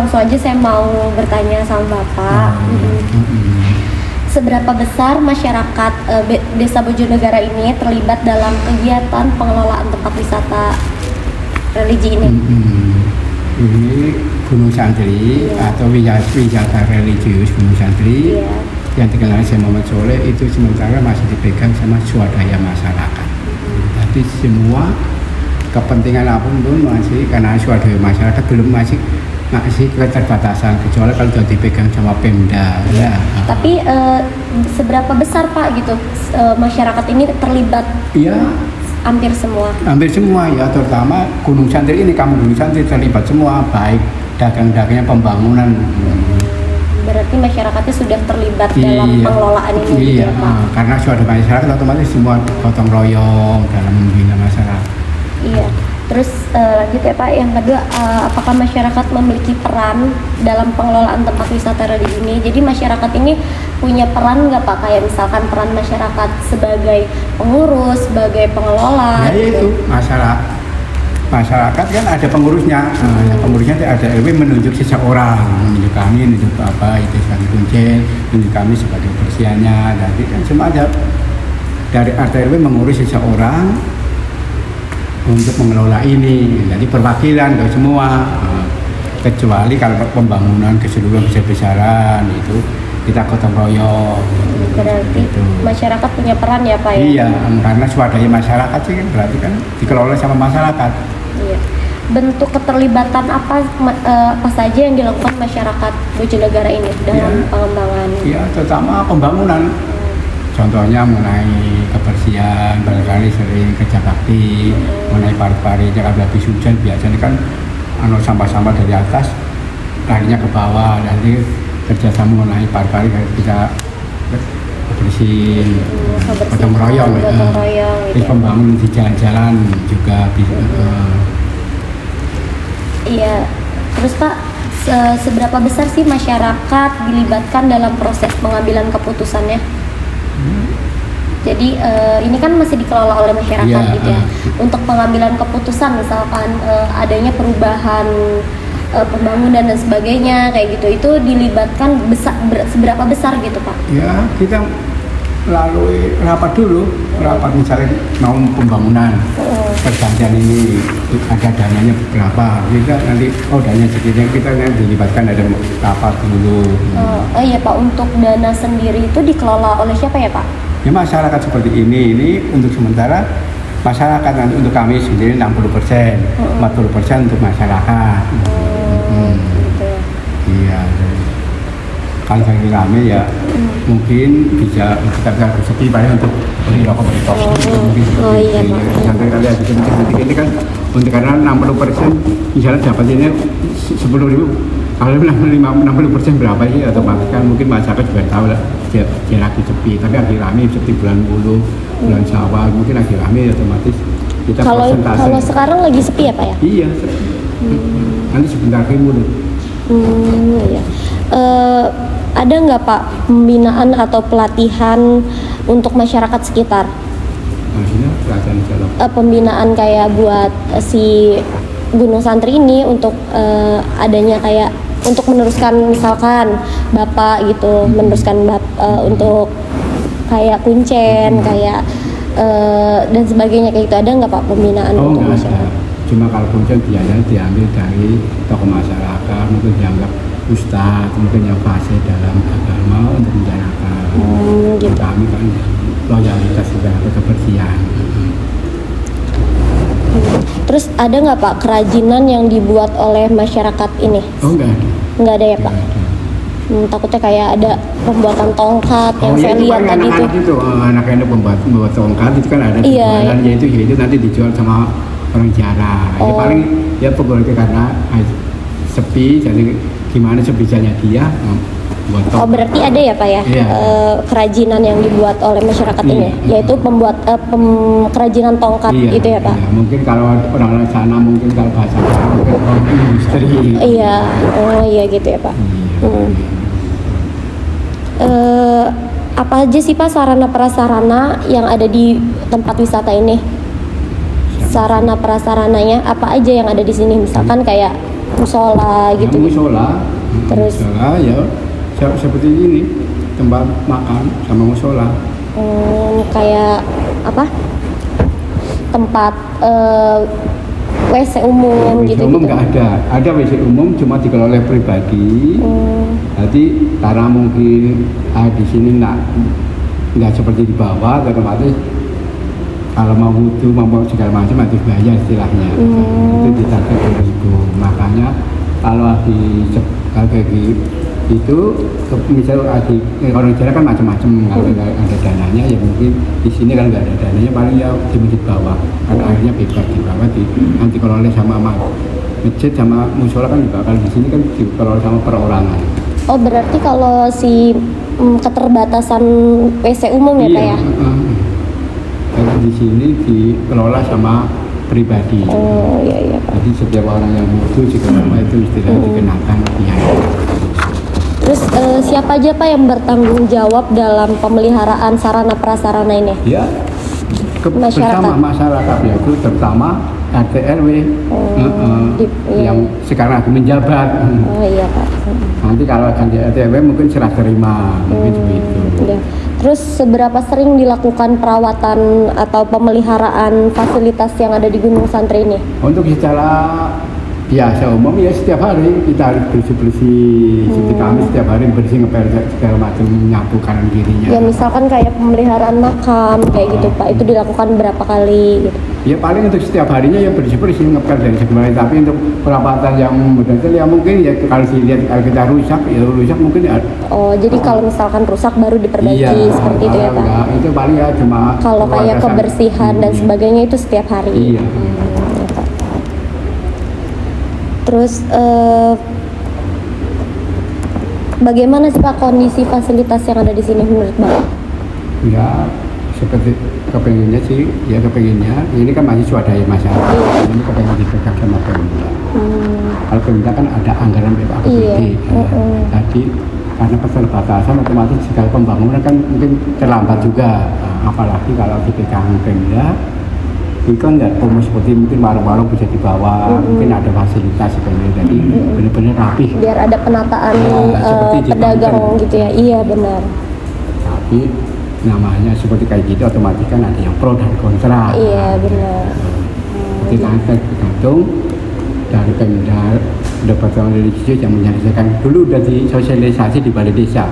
langsung aja saya mau bertanya sama Bapak. Seberapa besar masyarakat Desa Bojonegara ini terlibat dalam kegiatan pengelolaan tempat wisata religi ini? Ini Gunung Santri atau wisata religius Gunung Santri yang dikenal Syekh Muhammad Sholeh itu sementara masih dipegang sama swadaya masyarakat. Jadi semua kepentingan apapun masih karena swadaya masyarakat belum masih keterbatasan kecuali kalau sudah dipegang sama Pemda ya. Tapi seberapa besar Pak gitu masyarakat ini terlibat? Iya. Hampir semua Ya, terutama Gunung Santri ini, kampung Gunung Santri terlibat semua, baik dagang-dagangnya, pembangunan. Berarti masyarakatnya sudah terlibat dalam pengelolaan ini. Iya, gitu, Pak? Karena sudah masyarakat otomatis semua gotong royong dalam membina masyarakat. Iya. Terus lanjut ya Pak, yang kedua, apakah masyarakat memiliki peran dalam pengelolaan tempat wisata religi ini? Jadi masyarakat ini punya peran nggak Pak? Kayak misalkan peran masyarakat sebagai pengurus, sebagai pengelola? Ya itu, masyarakat kan ada pengurusnya. Pengurusnya ada RW menunjuk seseorang, menunjuk kami, menunjuk apa, itu sebagai kuncen, menunjuk kami sebagai persiannya. Jadi kan semua ada dari RT RW mengurus seseorang untuk mengelola ini, jadi perwakilan dari semua, kecuali kalau pembangunan keseluruhan besar-besaran itu kita gotong royong. Berarti itu masyarakat punya peran ya Pak ya? Iya, karena swadaya masyarakat sih kan berarti kan dikelola sama masyarakat. Iya. Bentuk keterlibatan apa saja yang dilakukan masyarakat Bojonegara ini dalam pengembangan? Iya, terutama pembangunan. Contohnya mengenai kebersihan, barangkali sering kerja bakti, mengenai pari-pari, kalau habis hujan biasanya kan sampah-sampah dari atas larinya ke bawah, nanti kerjasama mengenai pari-pari bisa bersihin, gotong royong. Terus pembangunan di jalan-jalan juga bisa. Iya, terus Pak, seberapa besar sih masyarakat dilibatkan dalam proses pengambilan keputusannya? Jadi ini kan masih dikelola oleh masyarakat gitu ya. Untuk pengambilan keputusan misalkan adanya perubahan pembangunan dan sebagainya kayak gitu, itu dilibatkan seberapa besar gitu Pak? Ya, kita melalui rapat dulu, rapat misalnya mau pembangunan pergantian ini ada dananya berapa, kita nanti dananya sedikit, kita nanti dilibatkan ada rapat dulu. Iya Pak, untuk dana sendiri itu dikelola oleh siapa ya Pak? Ya masyarakat seperti ini untuk sementara masyarakat, nanti untuk kami sendiri 60%, 40% untuk masyarakat. Gitu ya. Iya. Kalau lagi rame ya mungkin kita bisa sepi paling untuk beli rokok mungkin seperti itu. Sampai kali ada sedikit ini kan untuk karena 60% misalnya dapatnya 10.000, kalau 60% berapa sih otomatis kan mungkin masyarakat juga tahu lah dia lagi sepi, tapi lagi rame seperti bulan Bulu, bulan Syawal mungkin lagi rame otomatis kita persentase. Kalau sekarang lagi sepi ya Pak ya? Iya sepi. Nanti sebentar lagi mulai. Iya. Ada nggak Pak pembinaan atau pelatihan untuk masyarakat sekitar? Maksudnya pelatihan jalan? Pembinaan kayak buat si Gunung Santri ini untuk adanya kayak untuk meneruskan misalkan Bapak gitu, meneruskan untuk kayak kuncen, kayak dan sebagainya kayak gitu, ada nggak Pak pembinaan untuk masyarakat? Cuma kalau kuncen biasanya diambil dari tokoh masyarakat, mungkin dianggap ustadz, mungkin yang fase dalam agama untuk menjalankan. Gitu. Kami kan loyalitas juga kebersihan. Terus ada nggak Pak kerajinan yang dibuat oleh masyarakat ini? Oh enggak ada. Nggak ada ya Pak? Takutnya kayak ada pembuatan tongkat yang saya lihat tadi itu. Anak-anak membuat tongkat itu kan ada jualan, yaitu nanti dijual sama orang jarang. Ya paling ya pegawai karena sepi, jadi gimana sebisanya dia buat tongkat. Berarti ada ya Pak ya? Iya. Kerajinan yang dibuat oleh masyarakat ini, yaitu pembuat kerajinan tongkat gitu ya Pak? Iya, mungkin kalau orang sana mungkin kalau bahasa mungkin industri. Iya, iya gitu ya Pak. Apa aja sih Pak sarana prasarana yang ada di tempat wisata ini? Sarana prasarananya apa aja yang ada di sini? Misalkan kayak musola Ya, gitu. musola. Terus? Musola ya seperti ini, tempat makan sama musola. Kayak apa? Tempat WC umum WC gitu. umum nggak ada WC umum cuma dikelola oleh pribadi. Jadi karena mungkin di sini nggak seperti di bawah, otomatis kalau mau wudhu mau segala macam harus bayar istilahnya. Itu ditarget 2.000. Makanya kalau kayak itu misal orang Jawa kan macam-macam, kalau nggak ada dananya ya mungkin di sini kalau nggak ada dananya paling ya di masjid bawah, karena akhirnya bebas di bawah nanti dikelola sama masjid sama musola kan juga, kalau di sini kan dikelola sama perorangan. Oh berarti kalau si keterbatasan WC umum ya Pak ya? Kalau di sini dikelola sama pribadi. Oh iya Pak. Jadi setiap orang yang butuh jika itu istilahnya dikenakan biaya. Terus siapa aja Pak yang bertanggung jawab dalam pemeliharaan sarana prasarana ini? Ya, bersama masyarakat ya, itu terutama RT RW yang sekarang lagi menjabat. Oh iya Pak. Nanti kalau ganti RT RW mungkin serah terima begitu. Ya. Terus seberapa sering dilakukan perawatan atau pemeliharaan fasilitas yang ada di Gunung Santri ini? Untuk secara biasa umum ya setiap hari kita harus bersih-bersih. Seperti kami setiap hari bersih, ngepel segala macam, nyapu kanan kirinya. Ya misalkan kayak pemeliharaan makam kayak gitu Pak, itu dilakukan berapa kali gitu? Ya paling untuk setiap harinya ya bersih-bersih, ngepel dan sebagainya. Tapi untuk perawatan yang mendetail ya mungkin ya kalau dilihat kalau kita rusak mungkin ya. Oh jadi kalau misalkan rusak baru diperbaiki seperti itu ya Pak? Enggak, itu paling ya cuma kalau kayak kebersihan dan sebagainya itu setiap hari. Iya. Terus bagaimana sih Pak kondisi fasilitas yang ada di sini menurut Bapak? Ya seperti kepengennya ini kan masih swadaya masyarakat. Ini kepengen dipegang sama Pemda. Kalau Pemda kan ada anggaran BPAPBD. Jadi karena keterbatasan otomatis segala pembangunan kan mungkin terlambat juga. Apalagi kalau dipegang Pemda, itu kan nggak seperti mungkin warung-warung bisa dibawa, mungkin ada fasilitas sebenarnya, jadi benar-benar rapi. Biar ada penataan pedagang gitu ya, iya benar. Tapi namanya seperti kayak gitu, otomatis kan ada yang pro dan kontra. Iya benar. Jadi nanti tergantung dari Pemda, Departemen Religius yang menyelesaikan dulu udah disosialisasi di balai desa.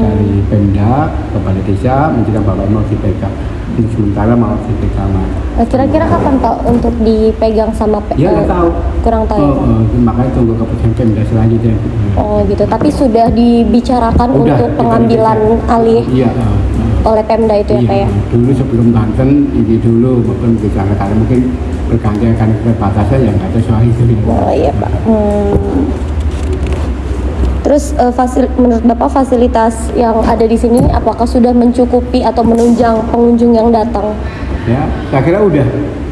Dari Pemda ke balai desa menjelaskan bahwa mau dipegang. Sementara mau dipegang. Kira-kira kapan Pak untuk dipegang sama ya nggak tahu, kurang tahu ya? Makanya tunggu keputusan Pemda selanjutnya. Oh gitu, tapi sudah dibicarakan untuk pengambilan alih oleh Pemda itu ya Pak ya? Dulu sebelum Banten ini dulu mungkin bicara, karena mungkin bergantian karena keterbatasan yang nggak ada soal itu. Oh iya Pak. Terus menurut Bapak fasilitas yang ada di sini apakah sudah mencukupi atau menunjang pengunjung yang datang? Ya, saya kira udah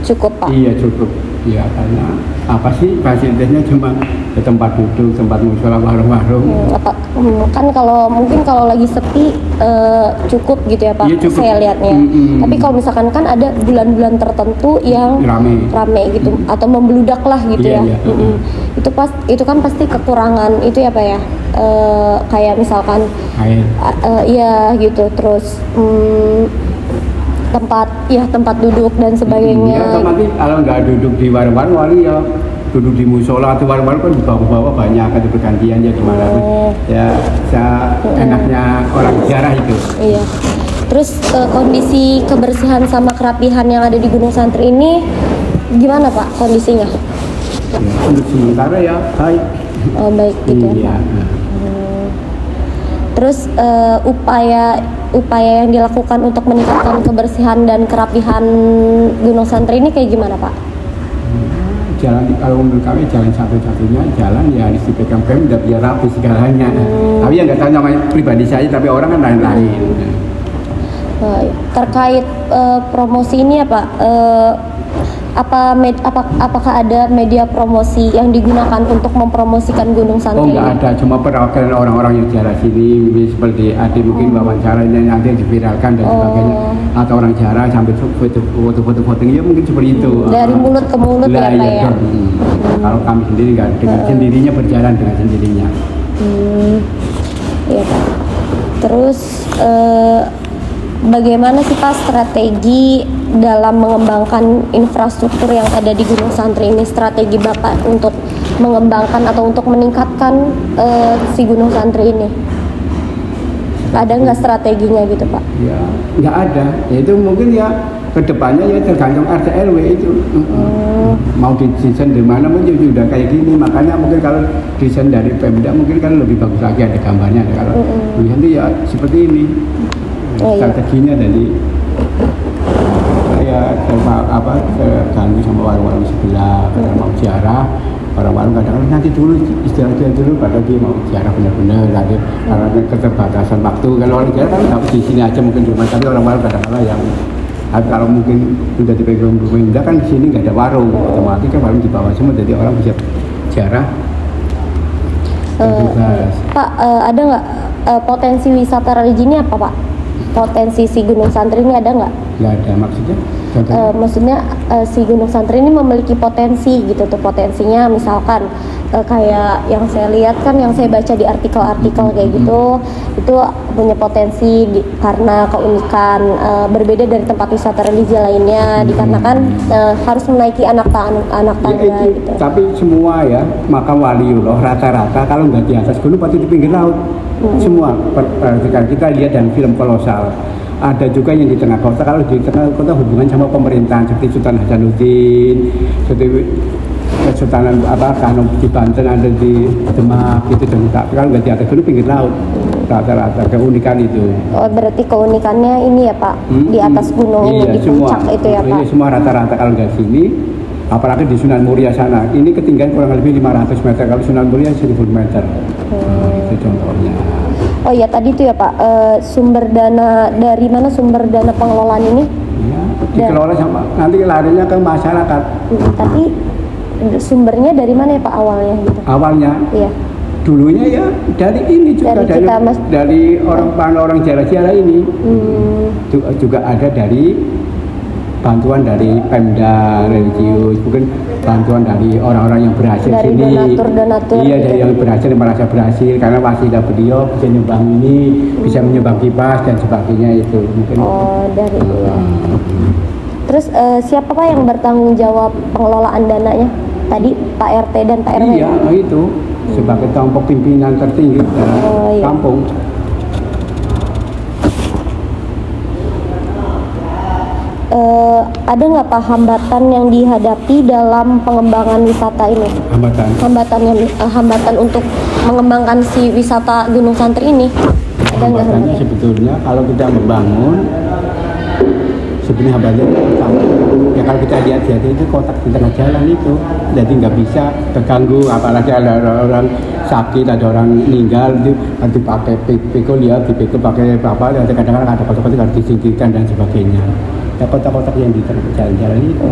cukup Pak. Iya cukup. Ya karena apa sih fasilitasnya cuma ke tempat duduk, tempat musola, warung-warung. Kan mungkin kalau lagi sepi cukup gitu ya Pak. Iya, cukup. Saya lihatnya. Tapi kalau misalkan kan ada bulan-bulan tertentu yang rame gitu atau membludak lah gitu ya. Itu kan pasti kekurangan itu ya Pak ya. Kayak misalkan iya gitu, terus tempat duduk dan sebagainya. Ya otomatis kalau nggak duduk di warung-warung ya duduk di musola atau warung-warung kan di bawah-bawah banyak, ada bergantian ya di mana ya enaknya orang jarah itu. Iya. Terus kondisi kebersihan sama kerapihan yang ada di Gunung Santri ini gimana Pak kondisinya? Ya, untuk sementara ya baik. Oh baik gitu ya Pak. Terus upaya yang dilakukan untuk meningkatkan kebersihan dan kerapihan Gunung Santri ini kayak gimana Pak? Jalan, kalau menurut kami jalan satu-satunya jalan ya harus dipegang Pemda biar rapi segalanya. Tapi yang nggak tahu namanya pribadi saya, tapi orang kan lain-lain. Terkait promosi ini ya Pak, Apakah ada media promosi yang digunakan untuk mempromosikan Gunung Oh Santri nggak ini? ada, cuma perwakilan orang-orang yang jarak sini, seperti adik mungkin wawancaranya nanti diviralkan dan sebagainya, atau orang jarak sampai foto-fotonya ya mungkin seperti itu. Dari mulut ke mulut ya Lah, Pak iya ya? dong. Kalau kami sendiri nggak, dengan sendirinya berjalan dengan sendirinya. Iya Pak. Terus bagaimana sih Pak strategi dalam mengembangkan infrastruktur yang ada di Gunung Santri ini? Strategi Bapak untuk mengembangkan atau untuk meningkatkan si Gunung Santri ini? Ada nggak strateginya gitu Pak? Ya nggak ada, ya itu mungkin ya kedepannya ya tergantung RT RW itu. Mau desain di mana pun sudah kayak gini, makanya mungkin kalau desain dari Pemda mungkin kan lebih bagus lagi, ada gambarnya. Kalau nanti ya seperti ini strateginya dari ya terganggu sama warung-warung sebelah karena mau ziarah. Orang-orang kadang-kadang nanti dulu istirahat dulu, padahal dia mau ziarah benar-benar nanti karena keterbatasan waktu. Kalau orang ziarah kan nggak di sini aja mungkin cuma, tapi orang-orang kadang-kadang yang kalau mungkin sudah dipegang pemerintah kan di sini nggak ada warung, otomatis kan warung di bawah semua, jadi orang bisa ziarah. Pak, ada nggak potensi wisata religi ini apa Pak? Potensi si Gunung Santri ini ada nggak? Nggak ada, maksudnya? Maksudnya si Gunung Santri ini memiliki potensi gitu tuh, potensinya misalkan kayak yang saya lihat kan, yang saya baca di artikel-artikel kayak gitu, itu punya potensi karena keunikan berbeda dari tempat wisata religi lainnya, dikarenakan harus menaiki anak tangga Ya, gitu. Tapi semua ya makam waliullah rata-rata kalau nggak di atas gunung pasti di pinggir laut. Semua kita lihat dan film kolosal. Ada juga yang di tengah kota. Kalau di tengah kota hubungan sama pemerintahan seperti Sultan Hasanuddin, seperti Kesultanan Kano di Banten, ada di Demak itu. Dan kalau nggak di atas gunung pinggir laut, rata-rata keunikan itu. Oh, berarti keunikannya ini ya Pak, di atas gunung ini, di puncak itu ya Pak? Ini semua rata-rata kalau nggak sini, apalagi di Sunan Muria sana. Ini ketinggian kurang lebih 500 meter, kalau Sunan Muria 1000 meter. Itu contohnya. Oh ya, tadi itu ya Pak, sumber dana, dari mana sumber dana pengelolaan ini? Ya, dikelola sama, nanti larinya ke masyarakat. Tapi sumbernya dari mana ya Pak awalnya gitu? Awalnya? Iya. Dulunya ya dari ini juga, dari orang jarak-jarak ini. Juga ada dari bantuan dari Pemda religius, mungkin bantuan dari orang-orang yang berhasil dari sini. Donatur. Iya, dari yang berhasil, yang merasa berhasil karena wasilah beliau bisa nyumbang ini, bisa menyumbang kipas dan sebagainya itu mungkin. Oh, dari itu ya. Terus siapa Pak yang bertanggung jawab pengelolaan dananya? Tadi Pak RT dan Pak RW? Iya, itu sebagai tampok pimpinan tertinggi dari kampung. Ada nggak Pak hambatan yang dihadapi dalam pengembangan wisata ini? Hambatan untuk mengembangkan si wisata Gunung Santri ini? Ada nggak Hambatannya sebetulnya kalau kita membangun, sebenarnya hambatannya ya kalau kita lihat itu kotak di tengah jalan itu, jadi nggak bisa terganggu, apalagi ada orang sakit, ada orang meninggal itu nanti pakai pikul ya, dipikul pakai apa, nanti kadang-kadang ada kotak-kotak harus disingkirkan dan sebagainya. Ya kotak-kotak yang di tengah jalan-jalan itu.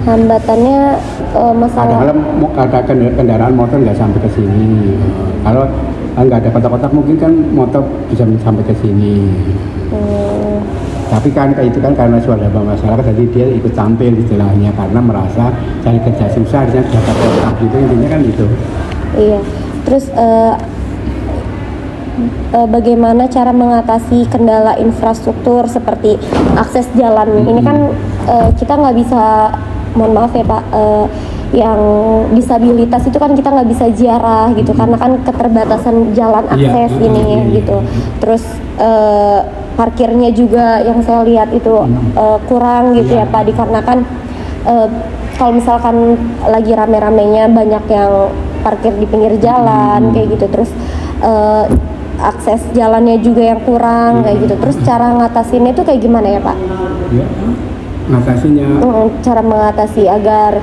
Hambatannya masalah. Kadang-kadang ada kendaraan motor nggak sampai ke sini. Kalau nggak ada kotak-kotak mungkin kan motor bisa sampai ke sini. Tapi kan itu kan karena suara masyarakat, jadi dia ikut tampil istilahnya karena merasa cari kerja susah, dia dapat kotak gitu, intinya kan itu. Iya. Terus bagaimana cara mengatasi kendala infrastruktur seperti akses jalan? Ini kan kita nggak bisa, mohon maaf ya Pak, yang disabilitas itu kan kita nggak bisa ziarah gitu, karena kan keterbatasan jalan akses ini gitu. Terus parkirnya juga yang saya lihat itu kurang gitu ya Pak, dikarenakan kalau misalkan lagi rame-ramenya banyak yang parkir di pinggir jalan kayak gitu. Terus akses jalannya juga yang kurang kayak gitu. Terus cara ngatasinnya itu kayak gimana ya Pak? Ya, ngatasinya. Cara mengatasi agar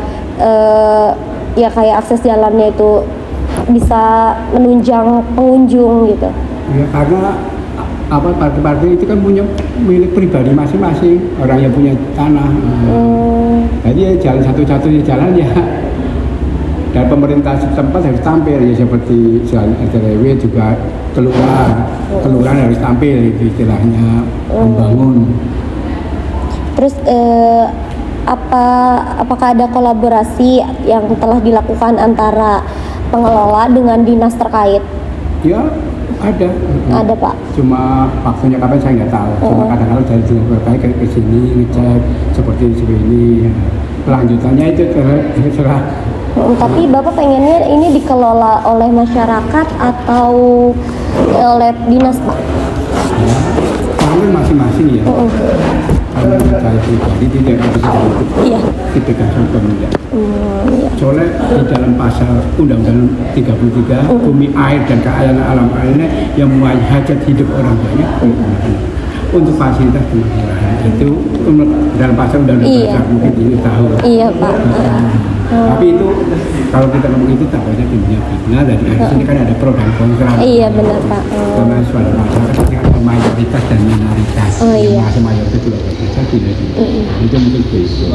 ya kayak akses jalannya itu bisa menunjang pengunjung gitu. Ya karena apa parkir itu kan punya milik pribadi masing-masing, orang yang punya tanah. Jadi ya jalan satu-satunya jalan ya dan pemerintah setempat harus tampil ya, seperti jalan RT/RW juga kelurahan harus tampil istilahnya membangun. Terus apakah ada kolaborasi yang telah dilakukan antara pengelola dengan dinas terkait? Ya ada. Ada Pak. Cuma waktunya kapan saya nggak tahu. Cuma kadang-kadang dari dinas terkait ke sini ngecek seperti ini. Kelanjutannya itu terserah. Tapi Bapak pengennya ini dikelola oleh masyarakat atau oleh dinas Pak? Ya, kan masing-masing ya. Kalau saya pribadi tidak bisa dipegang sama pemerintah. Soalnya di dalam pasal Undang-Undang 33 bumi, air dan kekayaan alam lainnya yang mempunyai hajat hidup orang banyak untuk fasilitas kemakmuran itu dalam pasal Undang-Undang mungkin ini tahu. Iya Pak. Tapi itu kalau kita ngomong itu takutnya dunia fitnah, dari sini kan ada pro dan kontra. Iya benar Pak. Karena suara masyarakat kan mayoritas dan minoritas. Oh iya. Yang mayoritas juga berbeda, tidak. Itu mungkin begitu.